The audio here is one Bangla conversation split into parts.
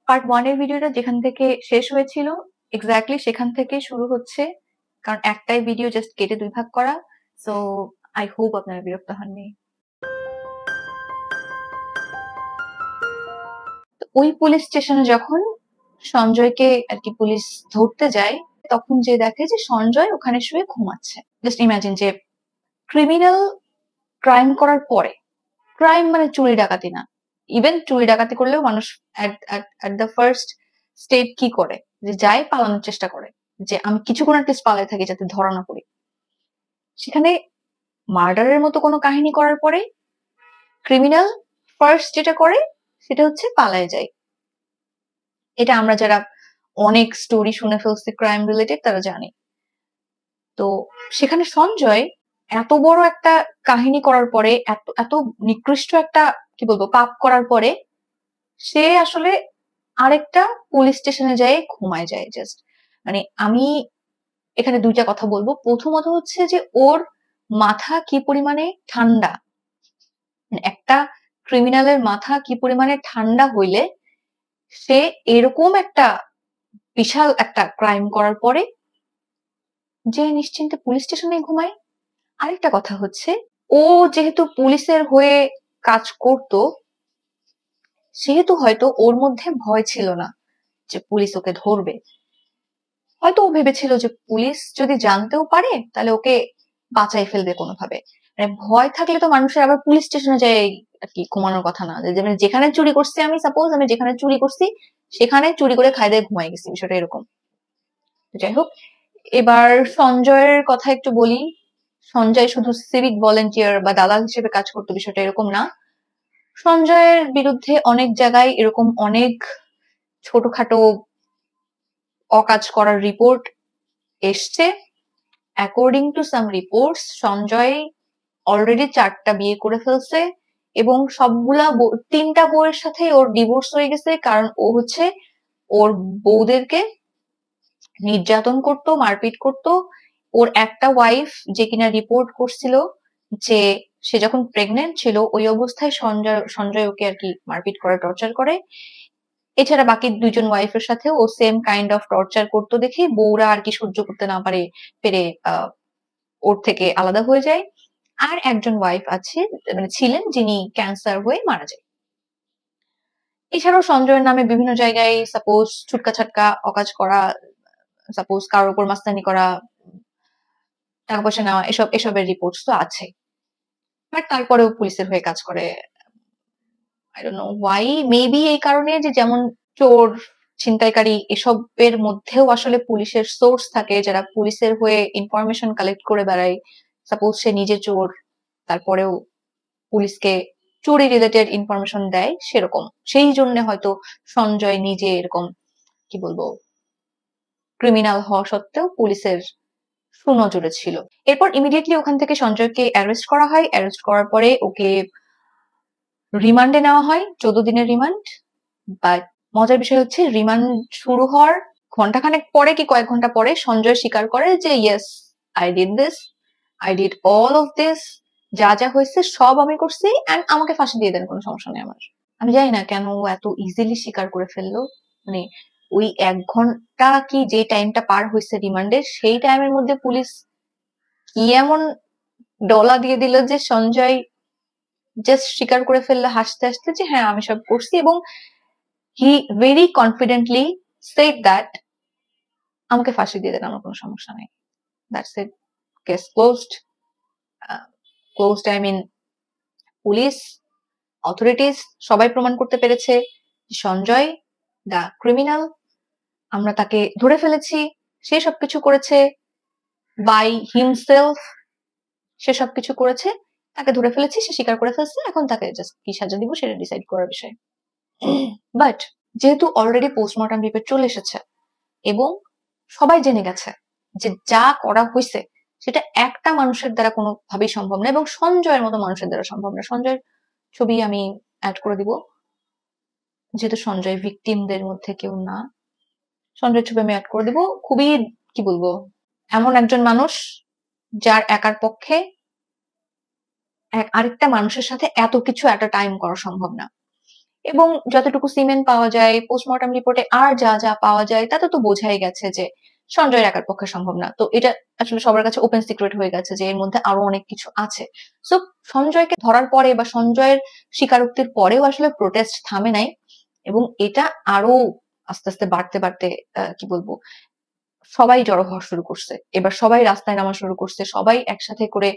পার্ট 1 এর ভিডিওটা যেখান থেকে শেষ হয়েছিল এক্স্যাক্টলি সেখান থেকে শুরু হচ্ছে, কারণ একটাই ভিডিও জাস্ট কেটে 2 ভাগ করা। সো আই হোপ আপনারা বিরক্ত হননি। ওই পুলিশ স্টেশনে যখন সঞ্জয়কে আর কি পুলিশ ধরতে যায়, তখন যে দেখে যে সঞ্জয় ওখানে শুয়ে ঘুমাচ্ছে। জাস্ট ইমাজিন যে ক্রিমিনাল ক্রাইম করার পরে, ক্রাইম মানে চুরি ডাকাতি না, ইভেন চুরি ডাকাতি করলেও মানুষ এট দ্য ফার্স্ট স্টেট কি করে, যে যায় পালানোর চেষ্টা করে, যে আমি কিছুক্ষণ অ্যাটলিস্ট পালাই থাকি যাতে ধরা না পড়ি। সেখানে মার্ডারের মতো কোনো কাহিনী করার পরে ক্রিমিনাল ফার্স্ট যেটা করে সেটা হচ্ছে পালায় যায়। এটা আমরা যারা অনেক স্টোরি শুনে ফেলছি ক্রাইম রিলেটেড তারা জানি। তো সেখানে সঞ্জয় এত বড় একটা কাহিনী করার পরে, এত নিকৃষ্ট একটা কি বলবো পাপ করার পরে সে আসলে আরেকটা পুলিশ স্টেশনে যায় ঘুমায় যায়। জাস্ট মানে আমি এখানে দুইটা কথা বলবো। প্রথমত হচ্ছে যে ওর মাথা কি পরিমাণে ঠান্ডা, একটা ক্রিমিনালের মাথা কি পরিমাণে ঠান্ডা হইলে সে এরকম একটা বিশাল একটা ক্রাইম করার পরে যে নিশ্চিন্তে পুলিশ স্টেশনে ঘুমায়। আরেকটা কথা হচ্ছে ও যেহেতু পুলিশের হয়ে কাজ করত সেহেতু হয়তো ওর মধ্যে ভয় ছিল না যে পুলিশ ওকে ধরবে। হয়তো ও ভেবেছিল যে পুলিশ যদি জানতেও পারে তাহলে ওকে বাঁচাই ফেলবে কোনোভাবে। মানে ভয় থাকলে তো মানুষের আবার পুলিশ স্টেশনে যায় আর কি ঘুমানোর কথা না, যেখানে চুরি করছি, আমি সাপোজ আমি যেখানে চুরি করছি সেখানে চুরি করে খাই দায় ঘুমাই গেছি, বিষয়টা এরকম। যাই হোক, এবার সঞ্জয়ের কথা একটু বলি। সঞ্জয় শুধু সিভিক ভলেন্টিয়ার বা দালাল হিসেবে কাজ করতো, বিষয়টা এরকম না। সঞ্জয়ের বিরুদ্ধে অনেক জায়গায় এরকম অনেক ছোটখাটো অকাজ করার রিপোর্ট এসছে। According to some reports Sanjay already 4টা বিয়ে করে ফেলছে এবং সবগুলা 3টা বউয়ের সাথে ওর ডিভোর্স হয়ে গেছে, কারণ ও হচ্ছে ওর বউদেরকে নির্যাতন করতো, মারপিট করতো। ওর একটা ওয়াইফ যে কিনা রিপোর্ট করছিল যে সে যখন প্রেগনেন্ট ছিল ওই অবস্থায় সঞ্জয় ওকে আর কি মারপিট করে, টর্চার করে। এছাড়া বাকি 2জন ওয়াইফের সাথেও ও সেম কাইন্ড অফ টর্চার করতো দেখে বউরা আর কি সহ্য করতে না পেরে ওর থেকে আলাদা হয়ে যায়। আর একজন ওয়াইফ আছে, মানে ছিলেন, যিনি ক্যান্সার হয়ে মারা যায়। এছাড়াও সঞ্জয়ের নামে বিভিন্ন জায়গায় সাপোজ ছুটকা ছাটকা অকাজ করা, সাপোজ কারোর উপর মাস্তানি করা, টাকা পয়সা নেওয়া, এসবের রিপোর্টস তো আছে। বাট তারপরেও পুলিশের হয়ে কাজ করে। I don't know Y, maybe এই কারণে যে যেমন চোর, ছিনতাইকারী এসবের মধ্যেও আসলে পুলিশের সোর্স থাকে যারা পুলিশের হয়ে ইনফরমেশন কালেক্ট করে বেড়ায়। সাপোজ সে নিজে চোর, তারপরেও পুলিশকে চুরি রিলেটেড ইনফরমেশন দেয়, সেরকম। সেই জন্য হয়তো সঞ্জয় নিজে এরকম কি বলবো ক্রিমিনাল হওয়া সত্ত্বেও পুলিশের সুনজরে ছিল। এরপর ইমিডিয়েটলি ওখান থেকে সঞ্জয়কে অ্যারেস্ট করা হয়। অ্যারেস্ট করার পরে ওকে রিমান্ডে নেওয়া হয়, 14 দিনের রিমান্ড। বাট মজার বিষয় হচ্ছে রিমান্ড শুরু হওয়ার ঘন্টাখানেক পরে কি কয়েক ঘন্টা পরে সঞ্জয় স্বীকার করে যে yes, I did this, I did all of this, যা যা হয়েছে সব আমি করছি, এন্ড আমাকে ফাঁসি দিয়ে দেন, কোনো সমস্যা নেই আমার। আমি জানি না কেন ও এত ইজিলি স্বীকার করে ফেললো। মানে ওই 1 ঘন্টা কি যে টাইমটা পার হয়েছে রিমান্ডের, সেই টাইমের মধ্যে পুলিশ কি এমন ডলা দিয়ে দিল যে সঞ্জয় জাস্ট স্বীকার করে ফেললো হাসতে হাসতে যে হ্যাঁ আমি সব করছি, এবং he very confidently said that আমাকে ফাঁসি দিয়ে দেন, আমার কোনো সমস্যা নেই। That's it, case closed. Closed I mean police, authorities সবাই প্রমাণ করতে পেরেছে সঞ্জয় দা ক্রিমিনাল। আমরা তাকে ধরে ফেলেছি, সে সবকিছু করেছে বাই হিমসেলফ, সে সবকিছু করেছে, তাকে ধরে ফেলেছি, সে স্বীকার করে ফেলছে, এখন তাকে জাস্ট কি সাজা দিব সেটা ডিসাইড করার বিষয়। বাট যেহেতু অলরেডি পোস্টমর্টম রিপোর্ট চলে এসেছে এবং সবাই জেনে গেছে যে যা করা হয়েছে সেটা একটা মানুষের দ্বারা কোনোভাবেই সম্ভব না, এবং সঞ্জয়ের মতো মানুষের দ্বারা সম্ভব না। সঞ্জয়ের ছবি আমি অ্যাড করে দিব, যেহেতু সঞ্জয় ভিকটিমদের মধ্যে কেউ না। সঞ্জয়ের ছবি আমি অ্যাড করে দিব। খুবই কি বলবো এমন একজন মানুষ যার একার পক্ষে আরেকটা মানুষের সাথে এত কিছু এট আ টাইম করা সম্ভব না। এবং যতটুকু সিমেন্ট পাওয়া যায় পোস্টমর্টম রিপোর্টে আর যা যা পাওয়া যায় তাতে তো বোঝাই গেছে যে সঞ্জয়ের একার পক্ষে সম্ভব না। তো এটা আসলে সবার কাছে ওপেন সিক্রেট হয়ে গেছে যে এর মধ্যে আরো অনেক কিছু আছে। সো সঞ্জয়কে ধরার পরে বা সঞ্জয়ের স্বীকারোক্তির পরেও আসলে প্রোটেস্ট থামে নাই, এবং এটা আরো আস্তে আস্তে বাড়তে বাড়তে কি বলবো, সবাই জড়ো হওয়া শুরু করছে। এবার সবাই রাস্তায় নামা শুরু করছে, সবাই একসাথে করে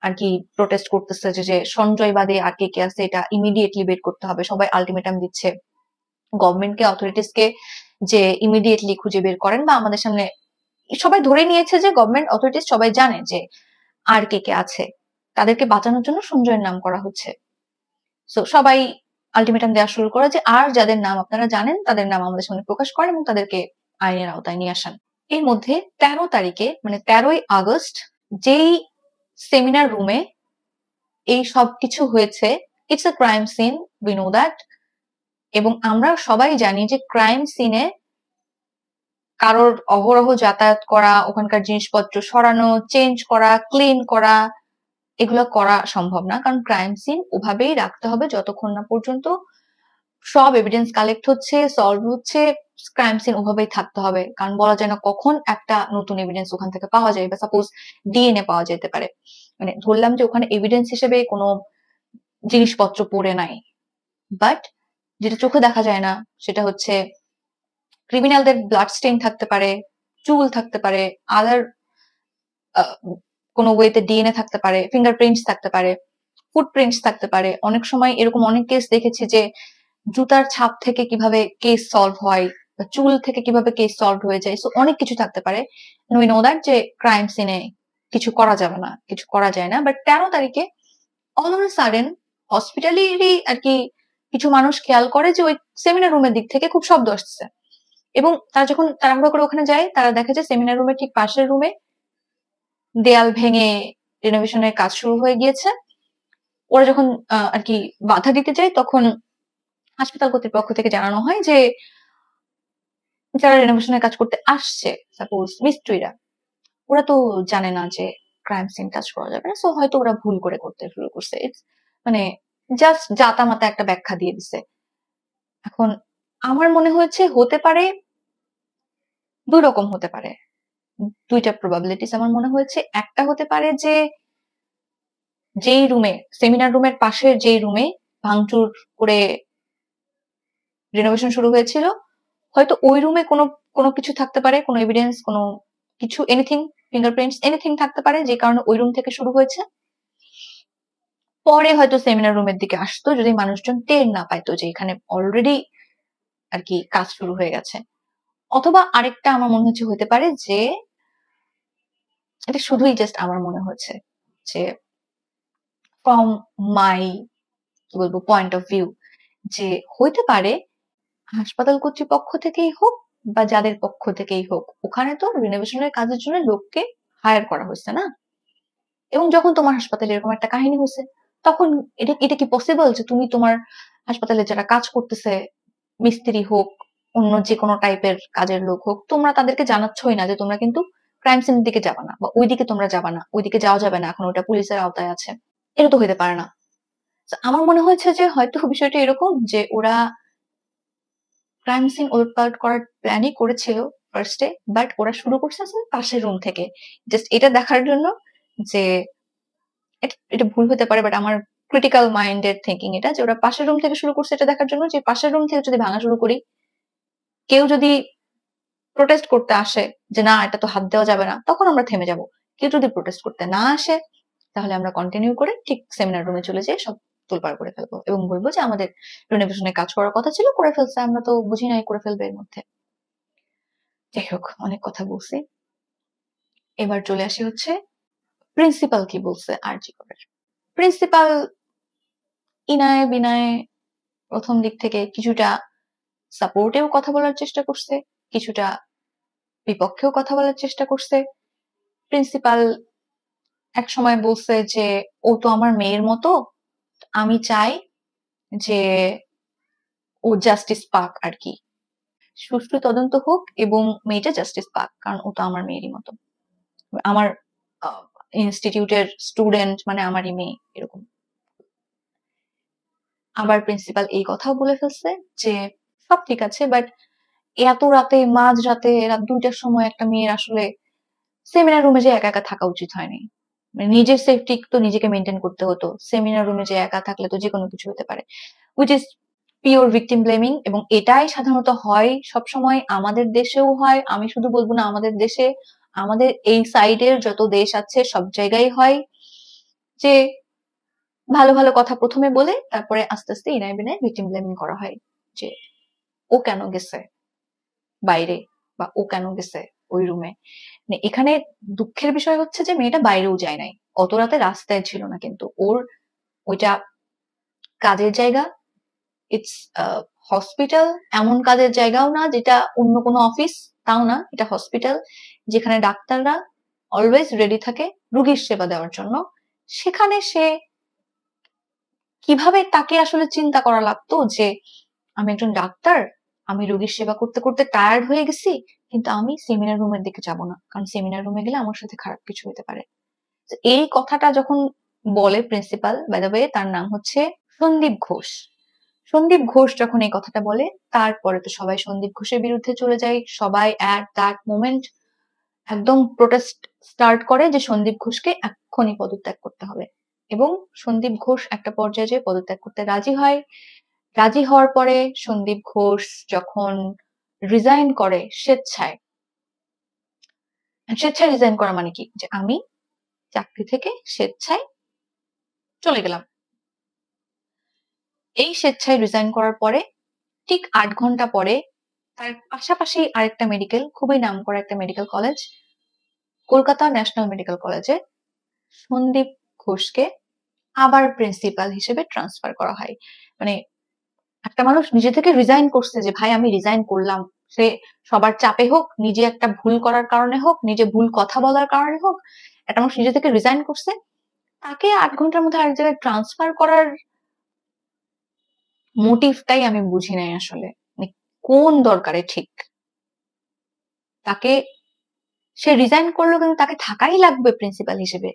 আর কি প্রোটেস্ট করতেছে যে সঞ্জয় বাদে আর কে কে আছে এটা ইমিডিয়েটলি বের করতে হবে। সবাই আলটিমেটাম দিচ্ছে গভর্নমেন্টকে, অথরিটিসকে, যে ইমিডিয়েটলি খুঁজে বের করেন, বা আমাদের সামনে সবাই ধরে নিয়েছে যে গভর্নমেন্ট অথরিটিস সবাই জানে যে আর কে কে আছে, তাদেরকে বাঁচানোর জন্য সঞ্জয়ের নাম করা হচ্ছে। সো সবাই আলটিমেটাম দেওয়া শুরু করে যে আর যাদের নাম আপনারা জানেন তাদের নাম আমাদের সামনে প্রকাশ করেন এবং তাদেরকে আইনের আওতায় নিয়ে আসেন। এর মধ্যে 13 তারিখে মানে 13ই আগস্ট যেই সেমিনার রুমে এই সবকিছু হয়েছে, it's a crime scene, we know that. এবং আমরা সবাই জানি যে ক্রাইম সিনে কারোর অহরহ যাতায়াত করা, ওখানকার জিনিসপত্র সরানো, চেঞ্জ করা, ক্লিন করা, এগুলো করা সম্ভব না। কারণ ক্রাইম সিন ওভাবেই রাখতে হবে যতক্ষণ না পর্যন্ত সব এভিডেন্স কালেক্ট হচ্ছে, সলভ হচ্ছে, ক্রাইম সিন ওভাবেই থাকতে হবে। কারণ বলা যায় না কখন একটা নতুন এভিডেন্স ওখান থেকে পাওয়া যায়, বা সাপোজ ডিএনএ পাওয়া যেতে পারে। মানে ধরলাম যে ওখানে এভিডেন্স হিসেবে কোনো জিনিসপত্র পড়ে নাই, বাট যেটা চোখে দেখা যায় না সেটা হচ্ছে ক্রিমিনালদের ব্লাড স্টেইন থাকতে পারে, চুল থাকতে পারে, আদার কোনো ওয়েতে ডিএনএ থাকতে পারে, ফিঙ্গারপ্রিন্টস থাকতে পারে, ফুটপ্রিন্টস থাকতে পারে। অনেক সময় এরকম অনেক কেস দেখেছি যে জুতার ছাপ থেকে কিভাবে কেস সলভ হয়, বা চুল থেকে কিভাবে কেস সলভ হয়ে যায়। সো অনেক কিছু থাকতে পারে। উই নো দ্যাট যে ক্রাইম সিনে কিছু করা যাবে না, কিছু করা যায় না। বাট 13 তারিখে অল অন সাডেন হসপিটালেরই আর কি কিছু মানুষ খেয়াল করে যে ওই সেমিনার রুমের দিক থেকে খুব শব্দ আসছে, এবং তারা যখন তাড়াহুড়ো করে ওখানে যায় তারা দেখে যে সেমিনার রুমের ঠিক পাশের রুমে দেয়াল ভেঙে রিনোভেশনের কাজ শুরু হয়ে গিয়েছে। ওরা যখন আর কি বাধা দিতে যায় তখন হাসপাতাল কর্তৃপক্ষ থেকে জানানো হয় যে যারা রিনোভেশনের কাজ করতে আসছে, সাপোজ মিস্ত্রিরা, ওরা তো জানে না যে ক্রাইম সিন টাচ করা যাবে না, সো হয়তো ওরা ভুল করে করতে শুরু করছে। মানে জাস্ট জাতামাতা একটা ব্যাখ্যা দিয়ে দিছে। এখন আমার মনে হয়েছে হতে পারে দুই রকম হতে পারে, দুইটা প্রবাবিলিটিস আমার মনে হয়েছে। একটা হতে পারে যে যেই রুমে সেমিনার রুমের পাশের যেই রুমে ভাঙচুর করে রিনোভেশন শুরু হয়েছিল, হয়তো ওই রুমে কোনো কোনো কিছু থাকতে পারে, কোনো এভিডেন্স, কোনো কিছু, এনিথিং, ফিঙ্গারপ্রিন্টস, এনিথিং থাকতে পারে যে কারণে ওই রুম থেকে শুরু হয়েছে। পরে হয়তো সেমিনার রুমের দিকে আসতো যদি মানুষজন টের না পাইতো যে এখানে অলরেডি আর কি কাজ শুরু হয়ে গেছে। অথবা আরেকটা আমার মনে হচ্ছে হতে পারে যে এটা শুধুই জাস্ট আমার মনে হচ্ছে যে ফ্রম মাই কি বলবো পয়েন্ট অফ ভিউ, যে হইতে পারে হাসপাতাল কর্তৃপক্ষ থেকেই হোক বা যাদের পক্ষ থেকেই হোক, ওখানে তো রিনোভেশনের কাজের জন্য লোককে হায়ার করা হয়েছে না। এবং যখন তোমার হাসপাতালে এরকম একটা কাহিনী হয়েছে, তখন এটা এটা কি পসিবল যে তুমি তোমার হাসপাতালে যারা কাজ করতেছে, মিস্ত্রি হোক, অন্য যে কোনো টাইপের কাজের লোক হোক, তোমরা তাদেরকে জানাচ্ছই না যে তোমরা কিন্তু ক্রাইম সিনের দিকে যাবা না, বা ওইদিকে তোমরা যাবা না, ওইদিকে যাওয়া যাবে না, এখন ওটা পুলিশের আওতায় আছে। এটা তো হতে পারে না। তো আমার মনে হয়েছে যে হয়তো বিষয়টা এরকম যে ওরা ক্রাইম সিন ওলটপালট করার প্ল্যানই করেছিল ফার্স্টে, বাট ওরা শুরু করছে আসলে পাশের রুম থেকে, জাস্ট এটা দেখার জন্য যে এটা ভুল হতে পারে, বাট আমার ক্রিটিক্যাল মাইন্ডের থিঙ্কিং এটা, যে ওরা পাশের রুম থেকে শুরু করছে এটা দেখার জন্য যে পাশের রুম থেকে যদি ভাঙা শুরু করি, কেউ যদি প্রোটেস্ট করতে আসে যে না এটা তো হাত দেওয়া যাবে না, তখন আমরা থেমে যাব। কেউ যদি প্রোটেস্ট করতে না আসে তাহলে আমরা কন্টিনিউ করে ঠিক সেমিনার রুমে চলে যেয়ে সব তোলপাড় করে ফেলবো এবং বলবো যে আমাদের রিনোভেশনে কাজ করার কথা ছিল, করে ফেলছে, আমরা তো বুঝি নাই করে ফেলবে এর মধ্যে। যাই হোক, অনেক কথা বলছি, এবার চলে আসি হচ্ছে প্রিন্সিপাল কি বলছে আরজি করের। প্রিন্সিপাল ইনায় বিনায় প্রথম দিক থেকে কিছুটা সাপোর্টেও কথা বলার চেষ্টা করছে, কিছুটা বিপক্ষেও কথা বলার চেষ্টা করছে। প্রিন্সিপাল এক সময় বলছে যে ও তো আমার মেয়ের মতো, আমি চাই যে ও জাস্টিস পাক আর কি, সুষ্ঠু তদন্ত হোক এবং মেয়েটা জাস্টিস পাক, কারণ ও তো আমার মেয়েরই মতো, আমার ইনস্টিটিউটের স্টুডেন্ট, মানে আমারই মেয়ে এরকম। আবার প্রিন্সিপাল এই কথাও বলে ফেলছে যে সব ঠিক আছে, বাট এত রাতে, মাঝ রাতে, রাত 2টার সময় একটা মেয়ের আসলে সেমিনার রুমে যে একা একা থাকা উচিত হয়নি। মানে নিজের সেফটি তো নিজেকে মেনটেন করতে হতো, সেমিনার রুমে যে একা থাকলে তো যে কোনো কিছু হতে পারে, which is pure victim blaming. এবং এটাই সাধারণত হয় সবসময়, আমাদের দেশেও হয়। আমি শুধু বলবো না আমাদের দেশে, আমাদের এই সাইডের যত দেশ আছে সব জায়গায় হয় যে ভালো ভালো কথা প্রথমে বলে তারপরে আস্তে আস্তে ইনায় বিনায় ভিকটিম ব্লেমিং করা হয়, যে ও কেন গেছে বাইরে, বা ও কেন গেছে ওই রুমে। মানে এখানে দুঃখের বিষয় হচ্ছে যে মেয়েটা বাইরেও যায় নাই, অত রাতে রাস্তায় ছিল না, কিন্তু ওর ওইটা কাজের জায়গা, ইটস হসপিটাল। এমন কাজের জায়গাও না যেটা অন্য কোনো অফিস, তাও না, এটা হসপিটাল যেখানে ডাক্তাররা অলওয়েজ রেডি থাকে রুগীর সেবা দেওয়ার জন্য। সেখানে সে কিভাবে, তাকে আসলে চিন্তা করা লাগতো যে আমি একজন ডাক্তার, আমি রোগীর সেবা করতে করতে টায়ার্ড হয়ে গেছি, কিন্তু আমি সেমিনার রুমের দিকে যাব না, কারণ সেমিনার রুমে গেলে আমার সাথে খারাপ কিছু হতে পারে। তো এই কথাটা যখন বলে প্রিন্সিপাল, বাই দ্য ওয়ে তার নাম হচ্ছে সন্দীপ ঘোষ। সন্দীপ ঘোষ যখন এই কথাটা বলে, তারপরে তো সবাই সন্দীপ ঘোষের বিরুদ্ধে চলে যায়, সবাই অ্যাট দ্যাট মোমেন্ট একদম প্রোটেস্ট স্টার্ট করে যে সন্দীপ ঘোষকে এক্ষুনি পদত্যাগ করতে হবে। এবং সন্দীপ ঘোষ একটা পর্যায়ে যেয়ে পদত্যাগ করতে রাজি হয়। রাজি হওয়ার পরে সন্দীপ ঘোষ যখন রিজাইন করে স্বেচ্ছায়, স্বেচ্ছায় রিজাইন করা মানে কি, যে আমি চাকরি থেকে স্বেচ্ছায় চলে গেলাম। এই স্বেচ্ছায় রিজাইন করার পরে ঠিক 8 ঘন্টা পরে তার পাশাপাশি আরেকটা মেডিকেল, খুবই নামকরা একটা medical college, Kolkata national medical কলেজে সন্দীপ ঘোষকে আবার প্রিন্সিপাল হিসেবে ট্রান্সফার করা হয়। মানে একটা মানুষ নিজে থেকে রিজাইন করছে যে ভাই আমি রিজাইন করলাম, সে সবার চাপে হোক, নিজে একটা ভুল করার কারণে হোক, নিজে ভুল কথা বলার কারণে হোক, একটা মানুষ নিজে থেকে রিজাইন করছে, তাকে 8 ঘন্টার মধ্যে আরেক জায়গায় ট্রান্সফার করার মোটিভটাই আমি বুঝি নাই আসলে। মানে কোন দরকারে ঠিক তাকে, সে রিজাইন করলো কিন্তু তাকে থাকাই লাগবে প্রিন্সিপাল হিসেবে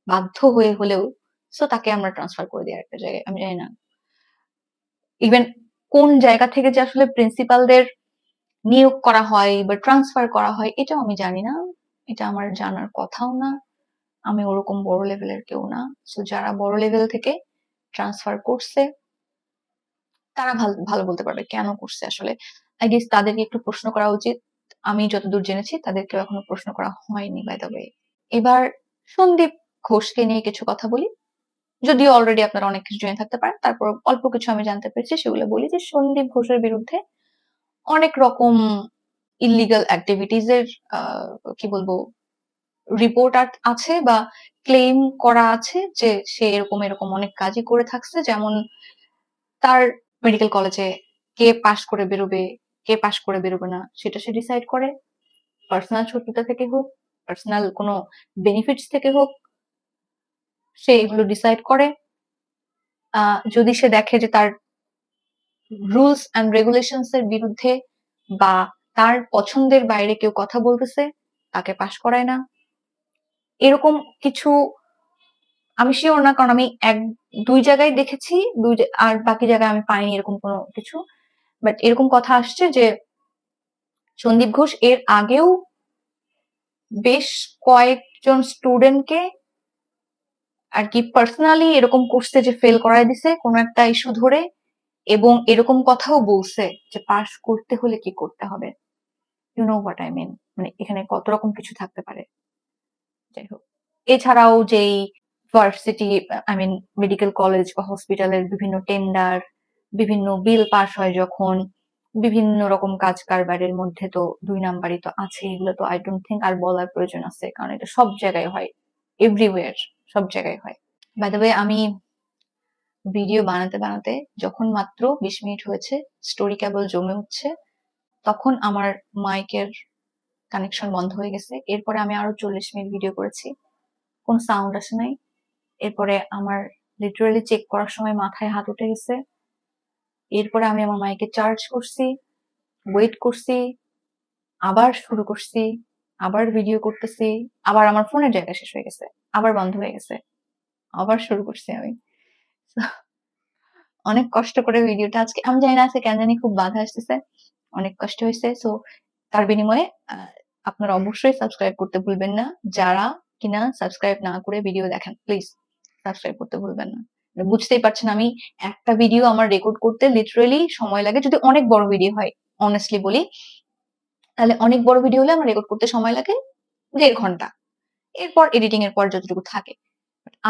বাধ্য হয়ে হলেও, সো তাকে আমরা ট্রান্সফার করে দিই আরেকটা জায়গায়। আমি জানি না ইভেন কোন জায়গা থেকে যে আসলে প্রিন্সিপালদের নিয়োগ করা হয় বা ট্রান্সফার করা হয় এটাও আমি জানি না, এটা আমার জানার কথাও না। আমি ওরকম বড় লেভেলের কেউ না। সো যারা বড় লেভেল থেকে ট্রান্সফার করছে তারা ভালো ভালো বলতে পারবে কেন করছে আসলে। আই গেস তাদেরকে একটু প্রশ্ন করা উচিত। আমি যতদূর জেনেছি তাদেরকে এখনো প্রশ্ন করা হয়নি, বাই দ্য ওয়ে। এবার সন্দীপ ঘোষকে নিয়ে কিছু কথা বলি, যদিও অলরেডি আপনারা অনেক কিছু জেনে থাকতে পারেন, তারপর অল্প কিছু আমি জানতে পেরেছি সেগুলো বলি। যে সন্দীপ ঘোষের বিরুদ্ধে অনেক রকম ইলিগাল অ্যাক্টিভিটিজ এর কি বলবো রিপোর্ট আছে বা ক্লেম করা আছে, যে সে এরকম এরকম অনেক কাজই করে থাকছে। যেমন তার মেডিকেল কলেজে কে পাশ করে বেরোবে, কে পাশ করে বেরোবে না সেটা সে ডিসাইড করে, পার্সোনাল শত্রুতা থেকে হোক, পার্সোনাল কোনো বেনিফিটস থেকে হোক, সে এগুলো ডিসাইড করে। যদি সে দেখে যে তার রুলস অ্যান্ড রেগুলেশনস এর বিরুদ্ধে বা তার পছন্দের বাইরে কেউ কথা বলতেছে, তাকে পাশ করায় না। এরকম কিছু আমি শিওর না, কারণ আমি 1-2 জায়গায় দেখেছি, আর বাকি জায়গায় আমি পাইনি এরকম কোনো কিছু। বাট এরকম কথা আসছে যে সন্দীপ ঘোষ এর আগেও বেশ কয়েকজন স্টুডেন্টকে আর কি পার্সোনালি এরকম করছে, যে ফেল করায় দিছে কোনো একটা ইস্যু ধরে, এবং এরকম কথাও বলছে যে পাস করতে হলে কি করতে হবে। You know what I mean, মানে এখানে কত রকম কিছু থাকতে পারে। যাই হোক, এছাড়াও যেই varsity, I mean medical college বা হসপিটালের বিভিন্ন টেন্ডার, বিভিন্ন বিল পাস হয় যখন, বিভিন্ন রকম কাজ কারবারের মধ্যে তো 2 নাম্বারই তো আছে। এগুলো তো আই ডোন্ট থিঙ্ক আর বলার প্রয়োজন আছে, কারণ এটা সব জায়গায় হয়, এভরিওয়্যার, সব জায়গায় হয়। বাই দ্য ওয়ে, আমি ভিডিও বানাতে বানাতে যখন মাত্র 20 মিনিট হয়েছে, স্টোরি কেবল জমে উঠছে, তখন আমার মাইকের কানেকশন বন্ধ হয়ে গেছে। এরপরে আমি আরো 40 মিনিট ভিডিও করেছি, কোন সাউন্ড আসে নাই। এরপরে আমার লিটারালি চেক করার সময় মাথায় হাত উঠে গেছে। এরপরে আমি আমার মাইকে চার্জ করছি, ওয়েট করছি, আবার শুরু করছি, আবার ভিডিও করতেছি, আবার আমার ফোনের জায়গা শেষ হয়ে গেছে, আবার বন্ধ হয়ে গেছে, আবার শুরু করছি আমি। অনেক কষ্ট করে ভিডিওটা আজকে, আমি জানি না আজকে কেন জানি খুব বাধা আসতেছে, অনেক কষ্ট হয়েছে। সো তার বিনিময়ে আপনারা অবশ্যই সাবস্ক্রাইব করতে ভুলবেন না। যারা কিনা সাবস্ক্রাইব না করে ভিডিও দেখেন, প্লিজ সাবস্ক্রাইব করতে ভুলবেন না। বুঝতেই পারছেন আমি একটা ভিডিও আমার রেকর্ড করতে লিটারেলি সময় লাগে, যদি অনেক বড় ভিডিও হয়, অনেস্টলি বলি, তাহলে অনেক বড় ভিডিও হলে আমার রেকর্ড করতে সময় লাগে 1.5 ঘন্টা, এরপর এডিটিং এর পর যতটুকু থাকে।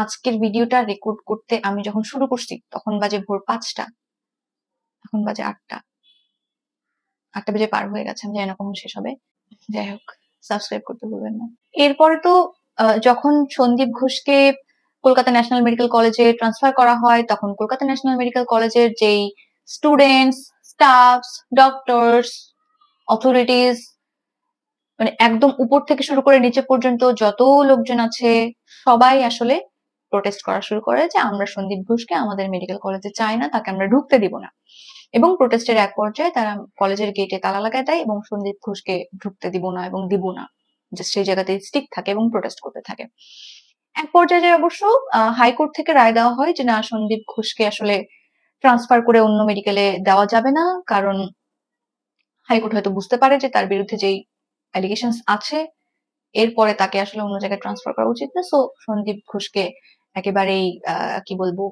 আজকের ভিডিওটা রেকর্ড করতে আমি যখন শুরু করছি তখন বাজে ভোর 5টা, এখন বাজে 8টা, 8টা বেজে পার হয়ে গেছে, আমি জানি না কখন শেষ হবে। যাই হোক, সাবস্ক্রাইব করতে ভুলবেন না। এরপরে তো যখন সন্দীপ ঘোষকে কলকাতা ন্যাশনাল মেডিকেল কলেজে ট্রান্সফার করা হয়, তখন কলকাতা ন্যাশনাল মেডিকেল কলেজের যেই স্টুডেন্টস, স্টাফস, ডক্টরস, অথরিটিস, মানে একদম উপর থেকে শুরু করে নিচে পর্যন্ত যত লোকজন আছে সবাই আসলে প্রোটেস্ট করা শুরু করে যে আমরা সন্দীপ ঘোষকে আমাদের মেডিকেল কলেজে চাই না, তাকে আমরা ঢুকতে দিব না। এবং প্রোটেস্টের এক পর্যায়ে তারা কলেজের গেটে তালা লাগায় দেয় এবং সন্দীপ ঘোষকে ঢুকতে দিব না এবং দিব না, যে সেই জায়গাতে স্টিক থাকে এবং প্রোটেস্ট করতে থাকে। এক পর্যায়ে অবশ্য হাইকোর্ট থেকে রায় দেওয়া হয় যে না, সন্দীপ ঘোষকে আসলে ট্রান্সফার করে অন্য মেডিকেলে দেওয়া যাবে না, কারণ হাইকোর্ট হয়তো বুঝতে পারে যে তার বিরুদ্ধে যেই অ্যালিগেশনস আছে এরপরে তাকে আসলে অন্য জায়গায় ট্রান্সফার করা উচিত না। সো সন্দীপ ঘোষকে একেবারেই কি বলবো,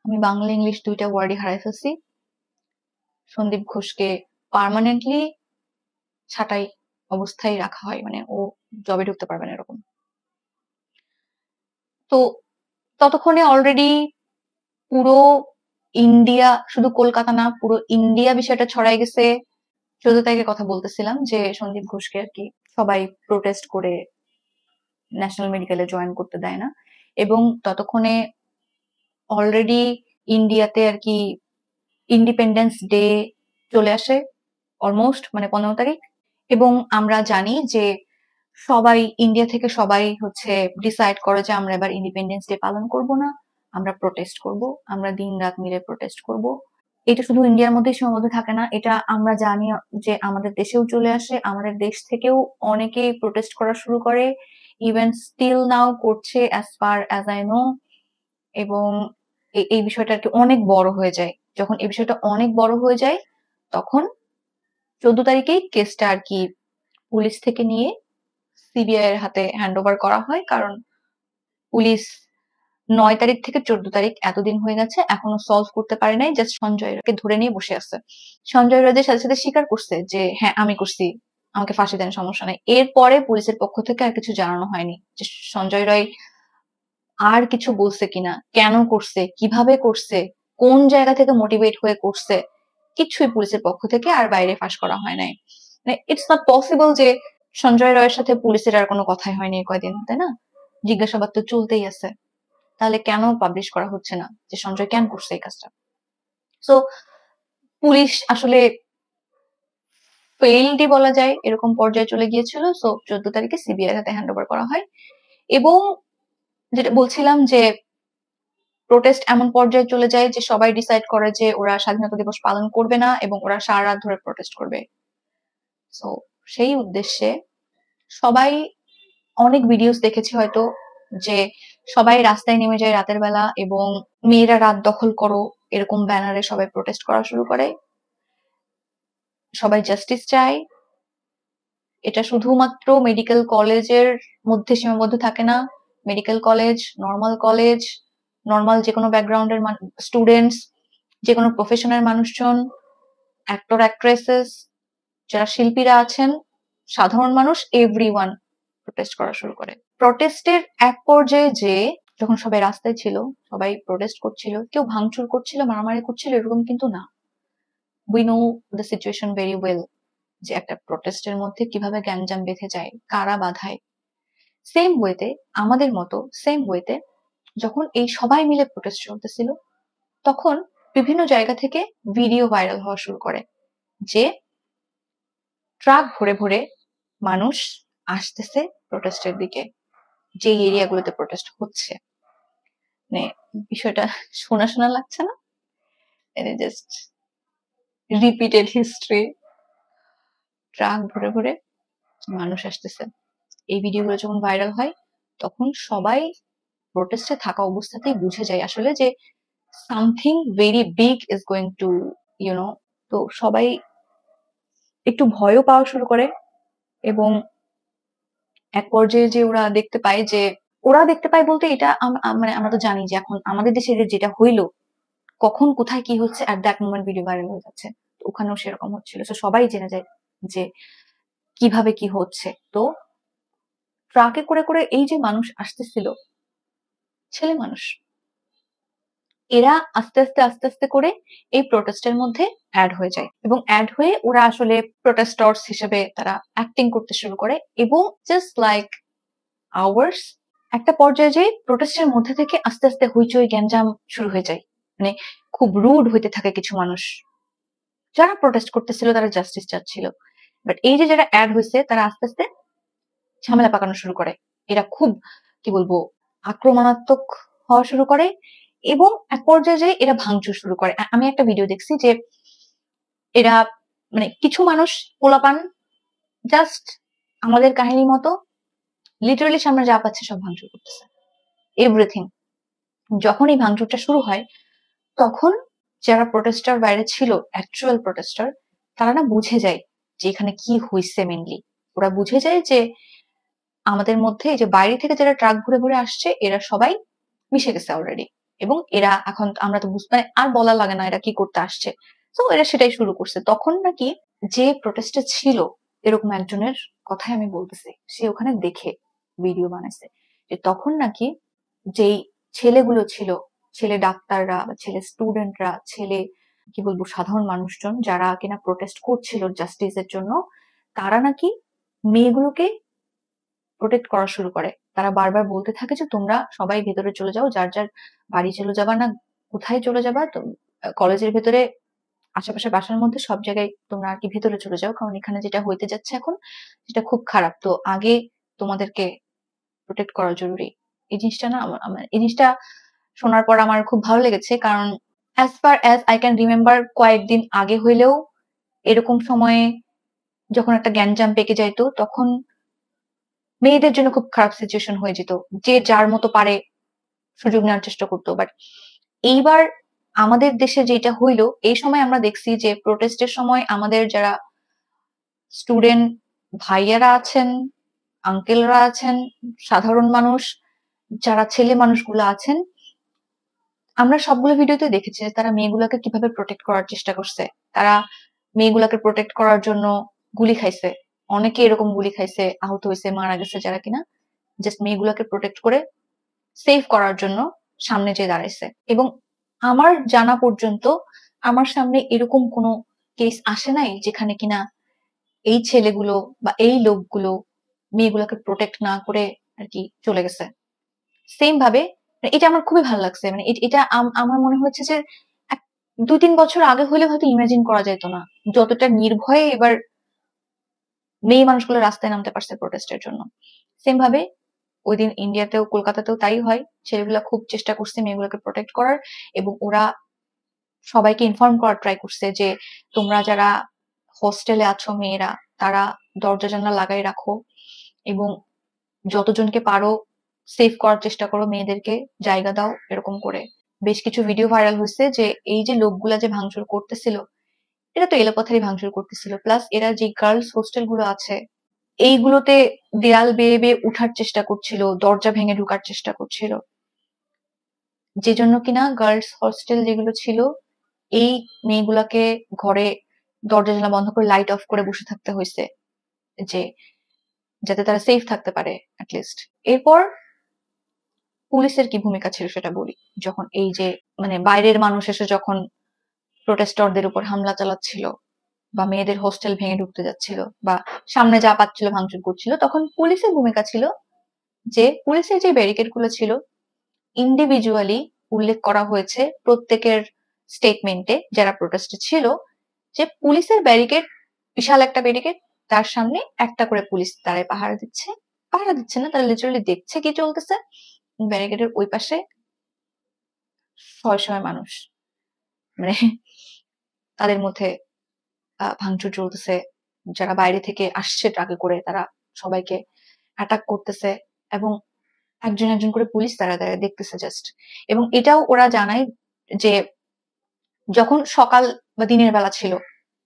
আমি বাংলা ইংলিশ দুইটা ওয়ার্ডই হারাই ফেলছি, সন্দীপ ঘোষকে পার্মানেন্টলি ছাঁটাই অবস্থায় রাখা হয়, মানে ও জবে ঢুকতে পারবে না এরকম। তো ততক্ষণে অলরেডি পুরো ইন্ডিয়া, শুধু কলকাতা না পুরো ইন্ডিয়া বিষয়টা ছড়াই গেছে। 14 তারিখের কথা বলতেছিলাম যে সন্দীপ ঘোষকে আর কি সবাই প্রোটেস্ট করে ন্যাশনাল মেডিকেলে জয়েন করতে দেয় না, এবং ততক্ষণে অলরেডি ইন্ডিয়াতে আর কি ইন্ডিপেন্ডেন্স ডে চলে আসে অলমোস্ট, মানে 15 তারিখ। এবং আমরা জানি যে সবাই ইন্ডিয়া থেকে সবাই হচ্ছে ডিসাইড করে যে আমরা এবার ইন্ডিপেন্ডেন্স ডে পালন করব না, আমরা প্রোটেস্ট করব, আমরা দিন রাত মিলে প্রোটেস্ট করব। এটা শুধু ইন্ডিয়ার মধ্যেই সীমাবদ্ধ থাকে না, এটা আমরা জানি যে আমাদের দেশেও চলে আসে, আমাদের দেশ থেকেও অনেকেই প্রোটেস্ট করা শুরু করে, ইভেন স্টিল নাও করছে as far as I know. এবং এই বিষয়টা আর কি অনেক বড় হয়ে যায়। যখন এই বিষয়টা অনেক বড় হয়ে যায় তখন 14 তারিখেই কেসটা আর কি পুলিশ থেকে নিয়ে সিবিআই এর হাতে হ্যান্ড ওভার করা হয়, কারণ পুলিশ 9 তারিখ থেকে 14 তারিখ এতদিন হয়ে গেছে এখনো সলভ করতে পারে নাই, জাস্ট সঞ্জয় রায়কে ধরে নিয়ে বসে আছে। সঞ্জয় রায় সাথে সাথে স্বীকার করছে যে হ্যাঁ আমি করছি, আমাকে ফাঁসি দেন, সমস্যা নাই। এরপরে পুলিশের পক্ষ থেকে আর কিছু জানানো হয়নি যে সঞ্জয় রায় আর কিছু বলছে কিনা, কেন করছে, কিভাবে করছে, কোন জায়গা থেকে মোটিভেট হয়ে করছে, কিছুই পুলিশের পক্ষ থেকে আর বাইরে ফাঁস করা হয় নাই। মানে ইটস নট পসিবল যে সঞ্জয় রায়ের সাথে পুলিশের আর কোনো কথাই হয়নি কয়দিন, তাই না? জিজ্ঞাসাবাদ তো চলতেই আছে, তাহলে কেন পাবলিশ করা হচ্ছে না যে সঞ্জয় কেন করছে এই কাজটা? সো পুলিশ আসলে ফেইলডই বলা যায়, এরকম পর্যায়ে চলে গিয়েছিল। সো 14 তারিখে সিবিআই হাতে হ্যান্ড ওভার করা হয়। এবং যেটা বলছিলাম যে প্রোটেস্ট এমন পর্যায়ে চলে যায় যে সবাই ডিসাইড করে যে ওরা স্বাধীনতা দিবস পালন করবে না এবং ওরা সারা রাত ধরে প্রোটেস্ট করবে। সো সেই উদ্দেশ্যে সবাই, অনেক ভিডিওস দেখেছি হয়তো যে সবাই রাস্তায় নেমে যায় রাতের বেলা এবং মেয়েরা রাত দখল করো এরকম ব্যানারে সবাই প্রোটেস্ট করা শুরু করে। সবাই জাস্টিস চায়। এটা শুধুমাত্র মেডিকেল কলেজের মধ্যে সীমাবদ্ধ থাকে না, মেডিকেল কলেজ, নর্মাল যে কোনো ব্যাকগ্রাউন্ডের স্টুডেন্টস, যে কোনো প্রফেশনের মানুষজন, অ্যাক্টর অ্যাক্ট্রেসেস, যারা শিল্পীরা আছেন, সাধারণ মানুষ, এভরিওয়ান প্রোটেস্ট করা শুরু করে। প্রোটেস্টের এক পর্যায়ে যে যখন সবাই রাস্তায় ছিল, সবাই প্রোটেস্ট করছিল, কেউ ভাঙচুর করছিল, মারামারি করছিল এরকম কিন্তু না। We know the situation very well যে একটা প্রোটেস্টের মধ্যে কিভাবে গ্যাঞ্জাম বেঁধে যায়, কারা বাধায়। সেম ওয়েতে আমাদের মতো সেম ওয়েতে যখন এই সবাই মিলে প্রোটেস্ট চলতেছিল তখন বিভিন্ন জায়গা থেকে ভিডিও ভাইরাল হওয়া শুরু করে যে ট্রাক ভরে ভরে মানুষ আসতেছে প্রোটেস্টের দিকে, যে এরিয়াগুলোতে প্রোটেস্ট হচ্ছে। মানে বিষয়টা শোনা শোনা লাগছে না? এটা জাস্ট রিপিটেড হিস্ট্রি। ট্রাক ভরে ভরে মানুষ আসতেছে। এই ভিডিওগুলো যখন ভাইরাল হয় তখন সবাই প্রোটেস্টে থাকা অবস্থাতেই বুঝে যায় আসলে যে something very big is going to you know. তো সবাই একটু ভয়ও পাওয়া শুরু করে, এবং এক পর্যায়ে যে ওরা দেখতে পায় বলতে এটা মানে আমরা তো জানি যে এখন আমাদের দেশে যেটা হইলো, কখন কোথায় কি হচ্ছে at that moment video viral হয়ে যাচ্ছে। তো ওখানেও সেরকম হচ্ছিল, তো সবাই জেনে যায় যে কিভাবে কি হচ্ছে। তো ট্রাকে করে করে এই যে মানুষ আসতেছিল, ছেলে মানুষ, এরা আস্তে আস্তে আস্তে আস্তে করে এই প্রোটেস্টের মধ্যে অ্যাড হয়ে যায়, এবং অ্যাড হয়ে ওরা আসলে প্রোটেস্টর্স হিসেবে তারা অ্যাক্টিং করতে শুরু করে, এবং জাস্ট লাইক আওয়ার্স একটা পর্যায়ে যে প্রোটেস্টের মধ্যে থেকে আস্তে আস্তে হইচই গ্যাঞ্জাম শুরু হয়ে যায়। মানে খুব রুড হইতে থাকে কিছু মানুষ, যারা প্রোটেস্ট করতেছিল তারা জাস্টিস চাচ্ছিল, বাট এই যে যারা অ্যাড হয়েছে তারা আস্তে আস্তে ঝামেলা পাকানো শুরু করে। এরা খুব কি বলবো আক্রমণাত্মক হওয়া শুরু করে, এবং এক পর্যায়ে যে এরা ভাঙচুর শুরু করে। আমি একটা ভিডিও দেখছি যে এরা মানে কিছু মানুষ পোলাপান জাস্ট আমাদের কাহিনীর মতো লিটারালি সামনে যা পাচ্ছে সব ভাঙচুর করতেছে, এভরিথিং। যখন এই ভাঙচুরটা শুরু হয় তখন যারা প্রোটেস্টার বাইরে ছিল, অ্যাকচুয়াল প্রোটেস্টার, তারা না বুঝে যায় যে এখানে কি হয়েছে। মেনলি ওরা বুঝে যায় যে আমাদের মধ্যে এই যে বাইরে থেকে যারা ট্রাক ঘুরে ঘুরে আসছে এরা সবাই মিশে গেছে অলরেডি, এবং এরা এখন আমরা তো বুঝতে আর বলা লাগে না এরা কি করতে আসছে। তো এরা সেটাই শুরু করছে। তখন নাকি যে প্রোটেস্টে ছিল এরকম একজনের কথাই আমি বলতেছি, সে ওখানে দেখে ভিডিও বানাইছে যে তখন নাকি যেই ছেলেগুলো ছিল, ছেলে ডাক্তাররা বা ছেলে স্টুডেন্টরা, ছেলে কি বলবো সাধারণ মানুষজন যারা কিনা প্রোটেস্ট করছিল জাস্টিসের জন্য, তারা নাকি মেয়েগুলোকে প্রোটেক্ট করা শুরু করে। তারা বারবার বলতে থাকে যে তোমরা সবাই ভেতরে চলে যাও, যার যার বাড়ি চলে যাবা, না কোথায় চলে যাবা, তো কলেজের ভেতরে আশেপাশে বাসার মধ্যে সব জায়গায় তোমরা আর কি ভেতরে চলে যাও, কারণ এখানে যেটা হইতে যাচ্ছে এখন সেটা খুব খারাপ। তো আগে তোমাদেরকে প্রোটেক্ট করা জরুরি। এই জিনিসটা না আমার এই জিনিসটা শোনার পর আমার খুব ভালো লেগেছে, কারণ as far as I can remember কয়েকদিন আগে হইলেও এরকম সময়ে যখন একটা গ্যাঞ্জাম পেকে যাইতো তখন মেয়েদের জন্য খুব খারাপ সিচুয়েশন হয়ে যেত, যে যার মতো পারে সুযোগ নেওয়ার চেষ্টা করতো। বাট এইবার আমাদের দেশে যেটা হইলো, এই সময় আমরা দেখছি যে প্রোটেস্টের সময় আমাদের যারা স্টুডেন্ট ভাইয়ারা আছেন, আঙ্কেলরা আছেন, সাধারণ মানুষ যারা ছেলে মানুষগুলো আছেন, আমরা সবগুলো ভিডিওতে দেখেছি যে তারা মেয়েগুলোকে কিভাবে প্রোটেক্ট করার চেষ্টা করছে। তারা মেয়েগুলোকে প্রোটেক্ট করার জন্য গুলি খাইছে, অনেকে এরকম গুলি খাইছে, আহত হয়েছে, মারা গেছে, যারা কিনা জাস্ট মেয়েগুলোকে প্রোটেক্ট করে সেভ করার জন্য সামনে যে দাঁড়াইছে। এবং আমার জানা পর্যন্ত আমার সামনে এরকম কোনো কেস আসে নাই যেখানে কিনা এই ছেলেগুলো বা এই লোকগুলো মেয়েগুলোকে প্রোটেক্ট না করে আর কি চলে গেছে। সেম ভাবে এটা আমার খুবই ভালো লাগছে। মানে এটা আমার মনে হচ্ছে যে 2-3 বছর আগে হলে হয়তো ইমাজিন করা যেত না যতটা নির্ভয়ে এবার মেয়ে মানুষগুলো রাস্তায় নামতে পারছে প্রোটেস্টের জন্য। সেম ভাবে ওই দিন ইন্ডিয়াতেও কলকাতাতেও তাই হয়, ছেলেগুলা খুব চেষ্টা করছে মেয়েগুলোকে প্রোটেক্ট করার, এবং ওরা সবাইকে ইনফর্ম করার ট্রাই করছে যে তোমরা যারা হোস্টেলে আছো মেয়েরা, তারা দরজা জানলা লাগাই রাখো, এবং যতজনকে পারো সেভ করার চেষ্টা করো, মেয়েদেরকে জায়গা দাও, এরকম করে। বেশ কিছু ভিডিও ভাইরাল হয়েছে যে এই যে লোকগুলা যে ভাঙচুর করতেছিল, এরা তো এলোপাথারি ভাঙচুর করতেছিল, প্লাস এরা যে গার্লস হোস্টেল গুলো আছে এইগুলোতে দেয়াল বেয়ে বেয়ে উঠার চেষ্টা করছিল, দরজা ভেঙে ঢোকার চেষ্টা করছিল, যে জন্য কিনা গার্লস হোস্টেল যেগুলো ছিল এই মেয়েগুলাকে ঘরে দরজা জানলা বন্ধ করে লাইট অফ করে বসে থাকতে হয়েছে, যে যাতে তারা সেফ থাকতে পারে অ্যাটলিস্ট। এরপর পুলিশের কি ভূমিকা ছিল সেটা বলি। যখন এই যে মানে বাইরের মানুষ এসে যখন প্রোটেস্টরদের উপর হামলা চালাচ্ছিল বা মেয়েদের হোস্টেল ভেঙে ঢুকতে যাচ্ছিল বা সামনে যা পাচ্ছিল ভাঙচুর করছিল, তখন পুলিশের ভূমিকা ছিল যে পুলিশের যে ব্যারিকেড গুলো ছিল ইন্ডিভিজুয়ালি উল্লেখ করা হয়েছে প্রত্যেকের স্টেটমেন্টে যারা প্রোটেস্টে ছিল, যে পুলিশের ব্যারিকেড বিশাল একটা ব্যারিকেড, তার সামনে একটা করে পুলিশ দাঁড়ায় পাহারা দিচ্ছে। পাহারা দিচ্ছে না, তারা লিটারালি দেখছে কি চলতেছে। ব্যারিকেডের ওই পাশে শয়ে শয়ে মানুষ, মানে তাদের মধ্যে ভাঙচুর চলতেছে, যারা বাইরে থেকে আসছে ট্রাকে করে তারা সবাইকে অ্যাটাক করতেছে, এবং একজন একজন করে পুলিশ তারা তারা দেখতেছে জাস্ট। এবং এটাও ওরা জানায় যে যখন সকাল বা দিনের বেলা ছিল,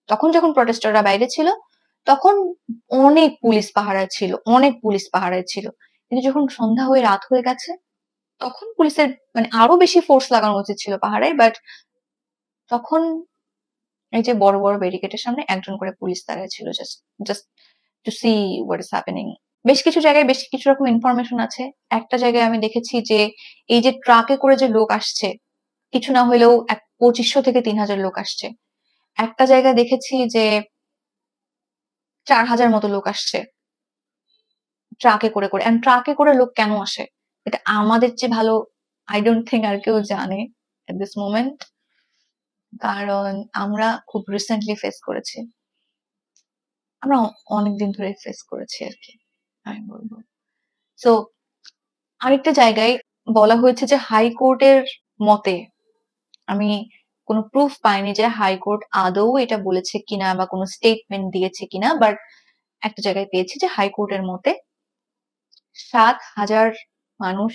তখন যখন প্রটেস্টাররা বাইরে ছিল, তখন অনেক পুলিশ পাহারায় ছিল, অনেক পুলিশ পাহারায় ছিল। কিন্তু যখন সন্ধ্যা হয়ে রাত হয়ে গেছে, তখন পুলিশের মানে আরো বেশি ফোর্স লাগানো উচিত ছিল পাহারায়, বাট তখন এই যে বড় বড় ব্যারিকেডের সামনে একজন করে পুলিশ দাঁড়ায় ছিল, just just to see what is happening. বেশ কিছু জায়গায় বেশ কিছু রকম ইনফরমেশন আছে। একটা জায়গায় আমি দেখেছি যে এই যে ট্রাকে করে যে লোক আসছে, কিছু না হলেও 2500 থেকে 3000 লোক আসছে। একটা জায়গায় দেখেছি যে 4000 মতো লোক আসছে ট্রাকে করে করে। এন্ড ট্রাকে করে লোক কেন আসে, এটা আমাদের চেয়ে ভালো আই ডোন্ট থিঙ্ক আর কেউ জানে এট দিস মোমেন্ট, কারণ আমরা খুব রিসেন্টলি ফেস করেছি, আমরা অনেকদিন ধরে ফেস করেছি আর কি, আমি বলবো। সো আরেকটা জায়গায় বলা হয়েছে যে হাইকোর্টের মতে, আমি কোনো প্রুফ পাইনি যে হাইকোর্ট আদৌ এটা বলেছে কিনা বা কোনো স্টেটমেন্ট দিয়েছে কিনা, বাট একটা জায়গায় পেয়েছি যে হাইকোর্টের মতে 7,000 মানুষ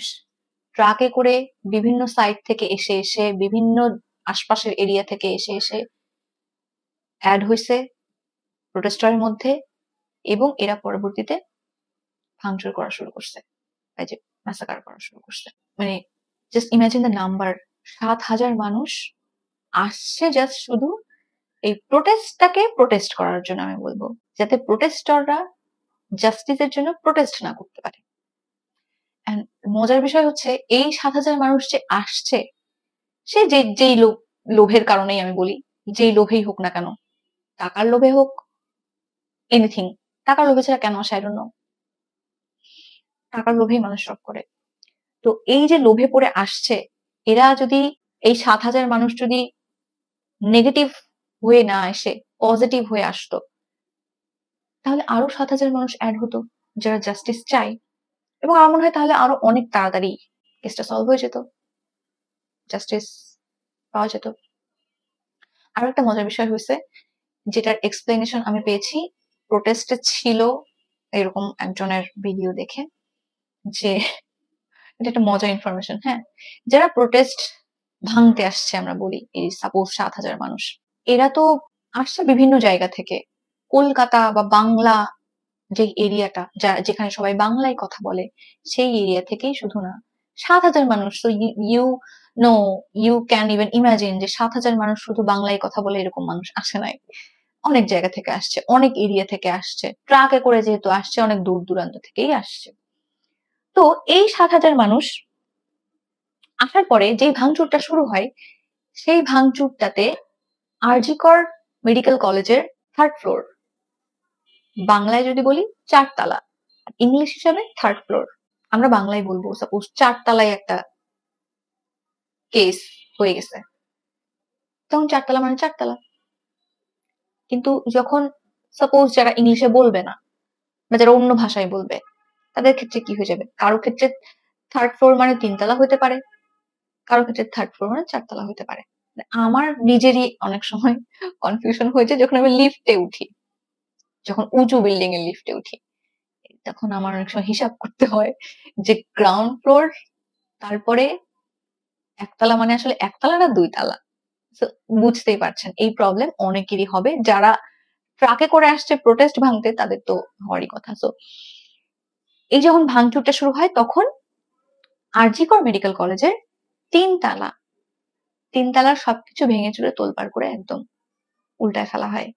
ট্রাকে করে বিভিন্ন সাইড থেকে এসে এসে, বিভিন্ন আশপাশের এরিয়া থেকে এসে এসে অ্যাড হয়েছে প্রোটেস্টারের মধ্যে, এবং এরা পরবর্তীতে ভাঙচুর করা শুরু করছে, এই যে ম্যাসাকার করা শুরু করছে। মানে জাস্ট ইমাজিন দ্য নাম্বার, 7,000 মানুষ আসছে জাস্ট শুধু এই প্রোটেস্টটাকে প্রোটেস্ট করার জন্য, আমি বলবো, যাতে প্রোটেস্টররা জাস্টিসের জন্য প্রোটেস্ট না করতে পারে। And মজার বিষয় হচ্ছে এই 7,000 মানুষ যে আসছে, সে যেই লোভের কারণেই আমি বলি, যেই লোভেই হোক না কেন, টাকার লোভে হোক, এনিথিং, টাকার লোভে ছাড়া কেন আসে আই ডোন্ট নো, টাকার লোভেই মানুষ সব করে। তো এই যে লোভে পড়ে আসছে, এরা যদি এই 7,000 মানুষ যদি নেগেটিভ হয়ে না এসে পজিটিভ হয়ে আসতো, তাহলে আরো 7,000 মানুষ অ্যাড হতো যারা জাস্টিস চায়, এবং আমার মনে হয় তাহলে আরো অনেক তাড়াতাড়ি কেসটা সলভ হয়ে যেত, জাস্টিস পাওয়া যেত। আরো একটা মজার বিষয় হয়েছে, যেটার এক্সপ্লেনেশন আমি পেয়েছি প্রোটেস্টে ছিল এরকম একজনের ভিডিও দেখে, যে এটা একটা মজার ইনফরমেশন, হ্যাঁ, যারা প্রোটেস্ট ভাঙতে আসছে, আমরা বলি এই সাপোজ 7,000 মানুষ, এরা তো আসছে বিভিন্ন জায়গা থেকে, কলকাতা বা বাংলা যে এরিয়াটা, যেখানে সবাই বাংলায় কথা বলে, সেই এরিয়া থেকেই শুধু না, 7,000 মানুষ। তো you know, you can even imagine যে 7,000 মানুষ শুধু বাংলায় কথা বলে এরকম মানুষ আসে নাই, অনেক জায়গা থেকে আসছে, অনেক এরিয়া থেকে আসছে, ট্রাকে করে যেহেতু আসছে, অনেক দূর দূরান্ত থেকেই আসছে। তো এই 7,000 মানুষ আসার পরে যেই ভাঙচুরটা শুরু হয়, সেই ভাঙচুরটাতে আরজিকর মেডিকেল কলেজের 3rd ফ্লোর, বাংলায় যদি বলি 4 তলা, ইংলিশ হিসাবে 3rd ফ্লোর, আমরা বাংলায় বলবো সাপোজ 4 তলায় একটা কেস হয়ে গেছে, তখন 4 তলা মানে 4 তলা। কিন্তু যখন সাপোজ যারা ইংলিশে বলবে না বা যারা অন্য ভাষায় বলবে, তাদের ক্ষেত্রে কি হয়ে যাবে, কারো ক্ষেত্রে 3rd ফ্লোর মানে 3 তলা হতে পারে, কারো ক্ষেত্রে 3rd ফ্লোর মানে 4 তলা হতে পারে। আমার নিজেরই অনেক সময় কনফিউশন হয়েছে যখন আমি লিফটে উঠি, যখন উঁচু বিল্ডিং এর লিফটে উঠি, তখন আমার অনেক সময় হিসাব করতে হয় যে গ্রাউন্ড ফ্লোর, তারপরে একতলা মানে আসলে একতলা না 2 তলা। So, বুঝতেই পারছেন এই প্রবলেম অনেকেরই হবে, যারা ট্রাকে করে আসছে প্রোটেস্ট ভাঙতে, তাদের তো হওয়ারই কথা। সো এই যখন ভাঙচুরটা শুরু হয়, তখন আরজিকর মেডিকেল কলেজের 3 তলা, 3 তলার সবকিছু ভেঙে চুরে তোলপাড় করে একদম উল্টায় ফেলা হয়।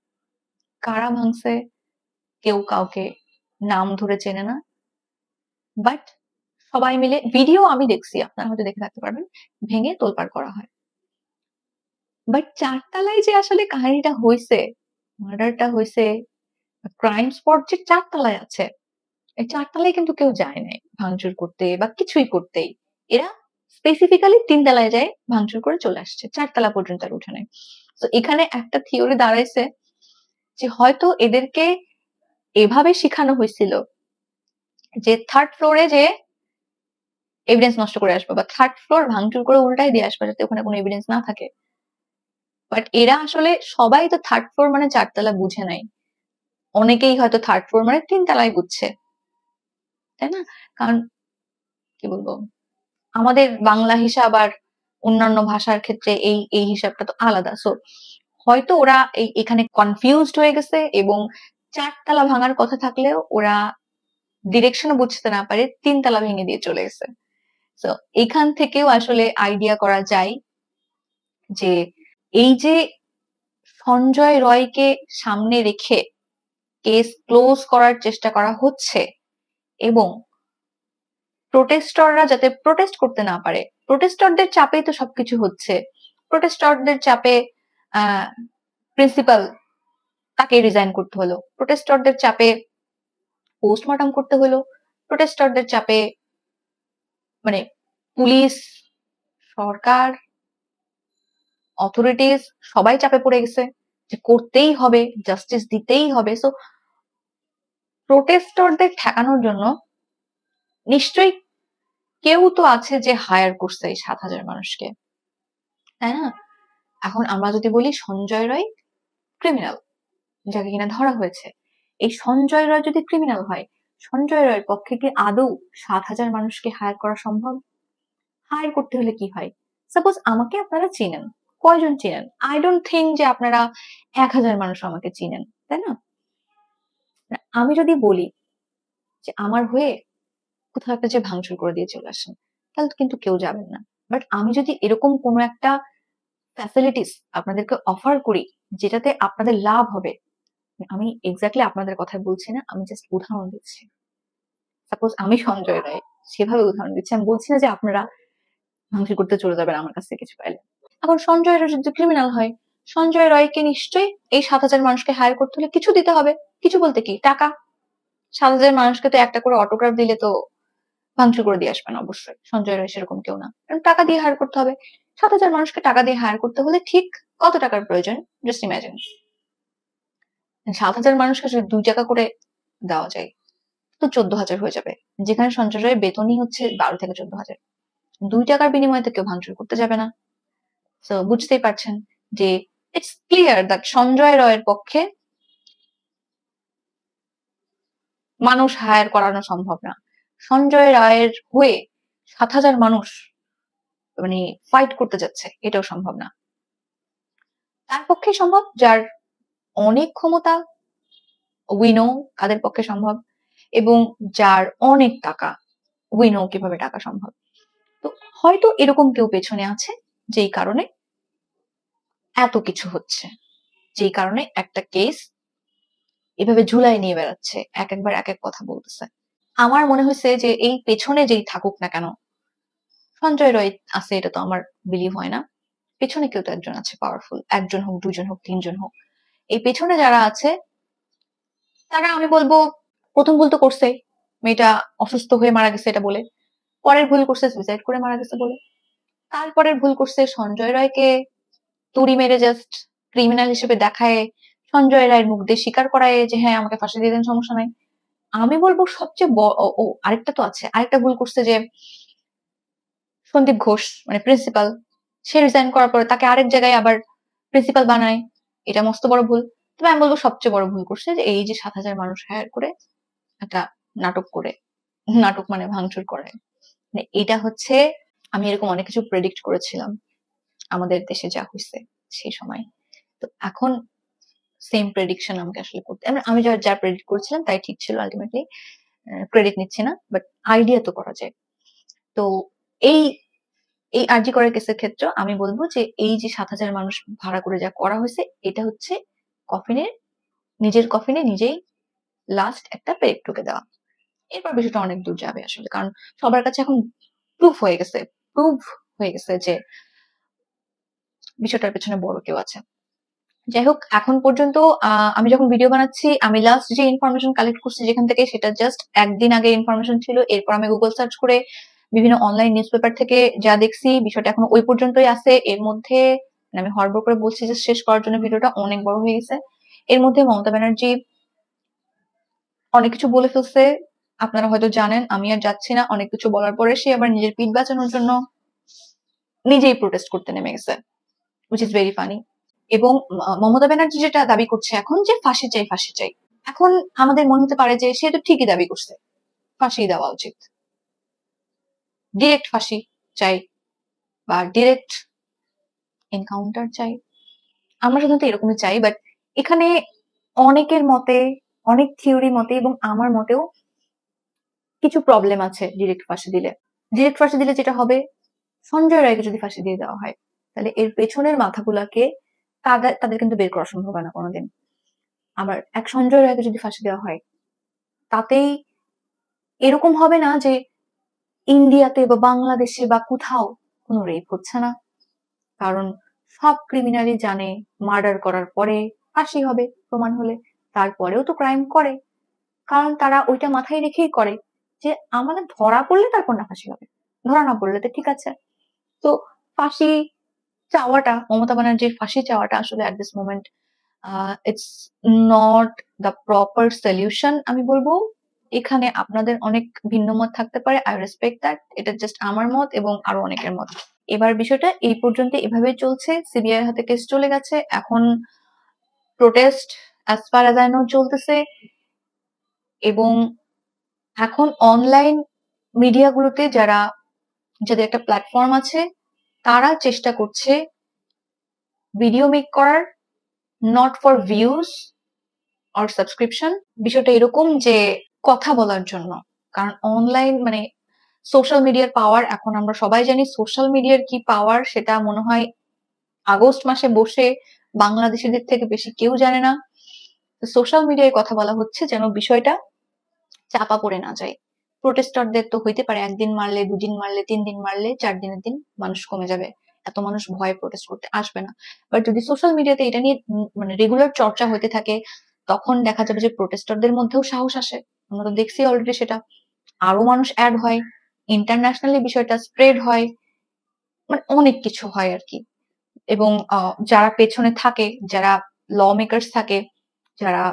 কারা ভাঙছে কেউ কাউকে নাম ধরে চেনে না, বাট সবাই মিলে, ভিডিও আমি দেখছি, আপনারা হয়তো দেখে থাকতে পারবেন, ভেঙে তোলপাড় করা হয়। বাট 4 তলায় যে আসলে কাহিনীটা হয়েছে, মার্ডারটা হয়েছে, ক্রাইম স্পট যে 4 তলায় আছে, এই 4 তলায় কিন্তু কেউ যায় নাই ভাঙচুর করতে বা কিছুই করতেই, এরা স্পেসিফিক্যালি 3 তলায় যায় ভাঙচুর করে চলে আসছে, 4 তলা পর্যন্ত আর উঠে নাই। তো এখানে একটা থিওরি দাঁড়াইছে যে হয়তো এদেরকে এভাবে শিখানো হয়েছিল যে 3rd ফ্লোরে যে এভিডেন্স নষ্ট করে আসবে, বা 3rd ফ্লোর ভাঙচুর করে উল্টাই দিয়ে আসবে, যাতে ওখানে কোনো এভিডেন্স না থাকে। বাট এরা আসলে সবাই তো 3rd ফ্লোর মানে 4 তলা বুঝে নাই, অনেকেই হয়তো 3rd ফ্লোর মানে 3 তলায় বুঝছে, তাই না? কারণ কি বলবো, আমাদের বাংলা হিসাব আর অন্যান্য ভাষার ক্ষেত্রে এই হিসাবটা তো আলাদা। সো হয়তো ওরা এখানে কনফিউজড হয়ে গেছে এবং 4 তালা ভাঙার কথা থাকলেও ওরা ডিরেকশনও বুঝতে না পারে 3 তালা ভেঙে দিয়ে চলে গেছে। সো এখান থেকেও আসলে আইডিয়া করা যায় যে এই যে সঞ্জয় রয়কে সামনে রেখে কেস ক্লোজ করার চেষ্টা করা হচ্ছে এবং প্রোটেস্টররা যাতে প্রোটেস্ট করতে না পারে, প্রোটেস্টরদের চাপেই তো সবকিছু হচ্ছে। প্রোটেস্টরদের চাপে প্রিন্সিপাল তাকে রিজাইন করতে হলো, প্রোটেস্টরদের চাপে পোস্টমর্টম করতে হলো, প্রোটেস্টরদের চাপে মানে পুলিশ, সরকার, অথরিটিস সবাই চাপে পড়ে গেছে যে করতেই হবে, জাস্টিস দিতেই হবে। সো প্রোটেস্টরদের ঠেকানোর জন্য নিশ্চয়ই কেউ তো আছে যে হায়ার করছে এই 7,000 মানুষকে, তাই না? এখন আমরা যদি বলি সঞ্জয় রায় ক্রিমিনাল, যাকে কিনা ধরা হয়েছে, এই সঞ্জয় রায় যদি ক্রিমিনাল হয়, সঞ্জয় রায়ের পক্ষে কি আদৌ 7,000 মানুষকে হায়ার করা সম্ভব? হায়ার করতে হলে কি হয়? সাপোজ আমাকে আপনারা চিনেন, কয়জন চিনেন? আই ডোন্ট থিঙ্ক যে আপনারা 1,000 মানুষ আমাকে চিনেন, তাই না? আমি যদি বলি যে আমার হয়ে কোথাও একটা যে ভাঙচুর করে দিয়ে চলে আসেন, তাহলে কিন্তু কেউ যাবেন না। বাট আমি যদি এরকম কোনো একটা ফ্যাসিলিটিস আপনাদেরকে অফার করি যেটাতে আপনাদের লাভ হবে, আমি এক্স্যাক্টলি আপনাদের কথাই বলছি না, আমি জাস্ট উদাহরণ দিচ্ছি। সাপোজ আমি সঞ্জয় রায়, সেভাবে উদাহরণ দিচ্ছি, আমি বলছি না যে আপনারা ভাঙচুর করতে চলে যাবেন আমার কাছ থেকে কিছু পাইলে। এখন সঞ্জয় রায় যদি ক্রিমিনাল হয়, সঞ্জয় রায়কে নিশ্চয়ই এই 7,000 মানুষকে হায়ার করতে হলে কিছু দিতে হবে। কিছু বলতে কি? টাকা। 7,000 মানুষকে তো একটা করে অটোগ্রাফ দিলে তো ভাঙচুর করে দিয়ে আসবে না অবশ্যই। সঞ্জয় রায় সেরকম কেউ না, কারণ টাকা দিয়ে হায়ার করতে হবে। 7,000 মানুষকে টাকা দিয়ে হায়ার করতে হলে ঠিক কত টাকার প্রয়োজন? Just imagine. 7,000 মানুষকে যদি 2 টাকা করে দেওয়া যায় তো 14,000 হয়ে যাবে, যেখানে সঞ্জয় রায়ের বেতনই হচ্ছে 12 থেকে 14,000। 2 টাকার বিনিময়ে তো কেউ ভাঙচুর করতে যাবে না। তো বুঝতেই পারছেন যে ইটস ক্লিয়ার দ্যাট সঞ্জয় রায়ের পক্ষে মানুষ হায়ার করানো সম্ভব না। সঞ্জয় রায়ের হয়ে 7,000 মানুষ মানে ফাইট করতে যাচ্ছে, এটাও সম্ভব না। তার পক্ষে সম্ভব যার অনেক ক্ষমতা, উই নো কাদের পক্ষে সম্ভব, এবং যার অনেক টাকা, উই নো কিভাবে টাকা সম্ভব। তো হয়তো এরকম কেউ পেছনে আছে যেই কারণে এত কিছু হচ্ছে, যেই কারণে একটা কেস এভাবে ঝুলাই নিয়ে বেড়াচ্ছে, একবার এক এক কথা বলতেছে। আমার মনে হয়েছে যে এই পেছনে যেই থাকুক না কেন, সঞ্জয় রয় আছে এটা তো আমার বিলিভ হয় না। পেছনে কেউ তো একজন আছে পাওয়ারফুল, একজন হোক, দুজন হোক, তিনজন হোক। এই পেছনে যারা আছে তারা, আমি বলবো, প্রথম ভুল তো করছে, মেয়েটা অসুস্থ হয়ে মারা গেছে এটা বলে। পরের ভুল করছে সুইসাইড করে মারা গেছে বলে। তারপরের ভুল করছে সঞ্জয় রায়কে তুড়ি মেরে জাস্ট ক্রিমিনাল হিসেবে দেখায়, সঞ্জয় রায়ের মুখ দিয়ে স্বীকার করায় যে হ্যাঁ আমাকে ফাঁসি দিয়ে দেন, সমস্যা নাই। আমি বলবো সবচেয়ে আরেকটা তো আছে, আরেকটা ভুল করছে যে সন্দীপ ঘোষ মানে প্রিন্সিপাল, সে রিজাইন করার পরে তাকে আরেক জায়গায় আবার প্রিন্সিপাল বানায়, এটা মস্ত বড় ভুল। তবে আমি বলবো সবচেয়ে বড় ভুল করছে যে এই যে 7,000 মানুষ হায়ার করে একটা নাটক করে, নাটক মানে ভাঙচুর করে, মানে এটা হচ্ছে, আমি এরকম অনেক কিছু প্রেডিক্ট করেছিলাম আমাদের দেশে যা হয়েছে সেই সময়। তো এখন সেম প্রেডিকশন আমাকে আসলে করতে, আমি যা প্রেডিক্ট করেছিলাম তাই ঠিক ছিল আলটিমেটলি, ক্রেডিট নিচ্ছি না, বাট আইডিয়া তো করা যায়। তো এই এই আরজি করার কেসের ক্ষেত্রে আমি বলবো যে এই যে 7,000 মানুষ ভাড়া করে যা করা হয়েছে, এটা হচ্ছে কফিনের, নিজের কফিনে নিজেই লাস্ট একটা পেরেক ঠুকে দেওয়া। এরপর বিষয়টা অনেক দূর যাবে আসলে, কারণ সবার কাছে এখন প্রুফ হয়ে গেছে, প্রুভ হয়ে গেছে যে বিষয়টার পেছনে বড় কেউ আছে। যাই হোক, এখন পর্যন্ত আমি যখন ভিডিও বানাচ্ছি, আমি লাস্ট যে ইনফরমেশন কালেক্ট করছি যেখান থেকে, সেটা জাস্ট একদিন আগে ইনফরমেশন ছিল। এরপর আমি গুগল সার্চ করে বিভিন্ন অনলাইন নিউজ পেপার থেকে যা দেখছি, বিষয়টা এখন ওই পর্যন্তই আছে। এর মধ্যে আমি হড়বড় করে বলছি যে শেষ করার জন্য ভিডিওটা অনেক বড় হয়ে গেছে। এর মধ্যে মমতা ব্যানার্জি অনেক কিছু বলে ফেলছে, আপনারা হয়তো জানেন, আমি আর যাচ্ছি না। অনেক কিছু বলার পরে সে আবার নিজের পিঠ বাঁচানোর জন্য নিজেই প্রোটেস্ট করতে নেমে গেছে, which is very funny। এবং মমতা ব্যানার্জি যেটা দাবি করছে এখন যে ফাঁসি চাই, ফাঁসি চাই, এখন আমাদের মনে হতে পারে যে সে তো ঠিকই দাবি করছে, ফাঁসি দেওয়া উচিত, ডিরেক্ট ফাঁসি চাই। বা ডিরেক্ট এনকাউন্টার চাই। আমরা সাধারণত এরকমই চাই, বাট এখানে অনেকের মতে, অনেক থিওরি মতে এবং আমার মতেও কিছু প্রবলেম আছে ডিরেক্ট ফাঁসি দিলে। ডিরেক্ট ফাঁসি দিলে যেটা হবে, সঞ্জয় রায়কে যদি ফাঁসি দিয়ে দেওয়া হয়, তাহলে এর পেছনের মাথাগুলাকে তাদের কিন্তু বের করা সম্ভব হয় না কোনোদিন। আবার এক সঞ্জয় রায়কে যদি ফাঁসি দেওয়া হয়, তাতেই এরকম হবে না যে ইন্ডিয়াতে বা বাংলাদেশে বা কোথাও কোনো রেপ হচ্ছে না, কারণ সব ক্রিমিনালই জানে মার্ডার করার পরে ফাঁসি হবে প্রমাণ হলে, তারপরেও তো ক্রাইম করে, কারণ তারা ওইটা মাথায় রেখেই করে যে আমাদের ধরা পড়লে তারপর না ফাঁসি হবে, ধরা না পড়লে তো ঠিক আছে। তো ফাঁসি চাওয়াটা, মমতা ব্যানার্জির ফাঁসি চাওয়াটা আসলে at this moment it's not the proper solution আমি বলবো। এখানে আপনাদের অনেক ভিন্ন মত থাকতে পারে, আই রেসপেক্ট দ্যাট, এটা জাস্ট আমার মত এবং আরো অনেকের মত। এবার বিষয়টা এই পর্যন্ত এভাবেই চলছে, সিবিআই হাতে কেস চলে গেছে, এখন protest as far as I know চলতেছে, এবং এখন অনলাইন মিডিয়াগুলোতে যাদের একটা প্ল্যাটফর্ম আছে, তারা চেষ্টা করছে ভিডিও মেক করার, not for views or subscription. বিষয়টা এরকম যে কথা বলার জন্য, কারণ অনলাইন মানে সোশ্যাল মিডিয়ার পাওয়ার, এখন আমরা সবাই জানি সোশ্যাল মিডিয়ার কি পাওয়ার, সেটা মনে হয় আগস্ট মাসে বসে বাংলাদেশিদের থেকে বেশি কেউ জানে না। সোশ্যাল মিডিয়ায় কথা বলা হচ্ছে যেন বিষয়টা চাপা পড়ে না যায়। প্রোটেস্টারদের তো হইতে পারে একদিন মারলে, দুদিন মারলে, 3 দিন মারলে 4 দিনের দিন মানুষ কমে যাবে, এত মানুষ ভয়ে প্রোটেস্ট করতে আসবে না। বাট যদি সোশ্যাল মিডিয়াতে এটা নিয়ে মানে রেগুলার চর্চা হতে থাকে, তখন দেখা যাবে যে প্রোটেস্টারদের মধ্যেও সাহস আসে। আমরা তো দেখছি অলরেডি সেটা, আরো মানুষ অ্যাড হয়, ইন্টারন্যাশনালি বিষয়টা স্প্রেড হয়, মানে অনেক কিছু হয় আর কি। এবং যারা পেছনে থাকে, যারা ল মেকার্স থাকে, যারা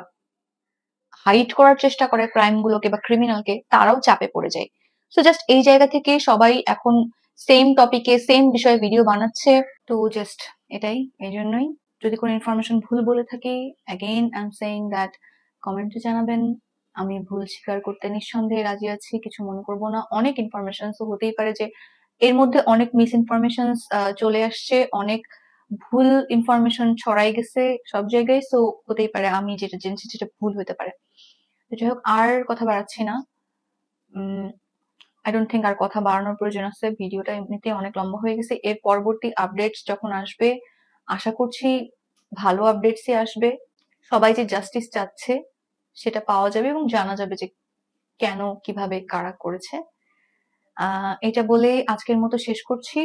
হাইড করার চেষ্টা করে ক্রাইম গুলোকে বা ক্রিমিনালকে, তারাও চাপে পড়ে যায়। সো জাস্ট এই জায়গা থেকে সবাই এখন সেম টপিকে সেম বিষয়ে ভিডিও বানাচ্ছে। তো জাস্ট এটাই, এই জন্যই। যদি কোনো ইনফরমেশন ভুল বলে থাকি, again I am saying that কমেন্টে জানাবেন, আমি ভুল স্বীকার করতে নিঃসন্দেহে রাজি আছি, কিছু মনে করবো না। অনেক ইনফরমেশন তো হতেই পারে যে এর মধ্যে অনেক মিস ইনফরমেশন চলে আসছে, অনেক ভুল ইনফরমেশন ছড়াই গেছে সব জায়গায়, সো হতেই পারে আমি যেটা জেনেছি সেটা ভুল হতে পারে। যাই হোক, আর কথা বাড়াচ্ছি না, আই ডোন্ট থিঙ্ক আর কথা বাড়ানোর প্রয়োজন আছে, ভিডিওটা এমনিতে অনেক লম্বা হয়ে গেছে। এর পরবর্তী আপডেটস যখন আসবে, আশা করছি ভালো আপডেটসই আসবে, সবাই যে জাস্টিস চাচ্ছে সেটা পাওয়া যাবে এবং জানা যাবে যে কেন, কিভাবে, কারা করেছে। এটা বলে আজকের মতো শেষ করছি।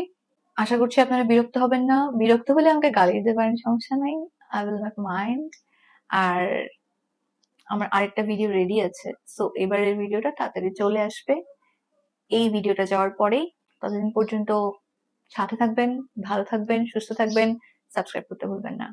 আশা করছি আপনারা বিরক্ত হবেন না, বিরক্ত হলে আমাকে গালি দিতে পারেন, সমস্যা নাই, আই উইল নট মাইন্ড। আর আমার আরেকটা ভিডিও রেডি আছে, সো এবারের ভিডিওটা তাড়াতাড়ি চলে আসবে এই ভিডিওটা যাওয়ার পরেই। ততদিন পর্যন্ত সাথে থাকবেন, ভালো থাকবেন, সুস্থ থাকবেন, সাবস্ক্রাইব করতে ভুলবেন না।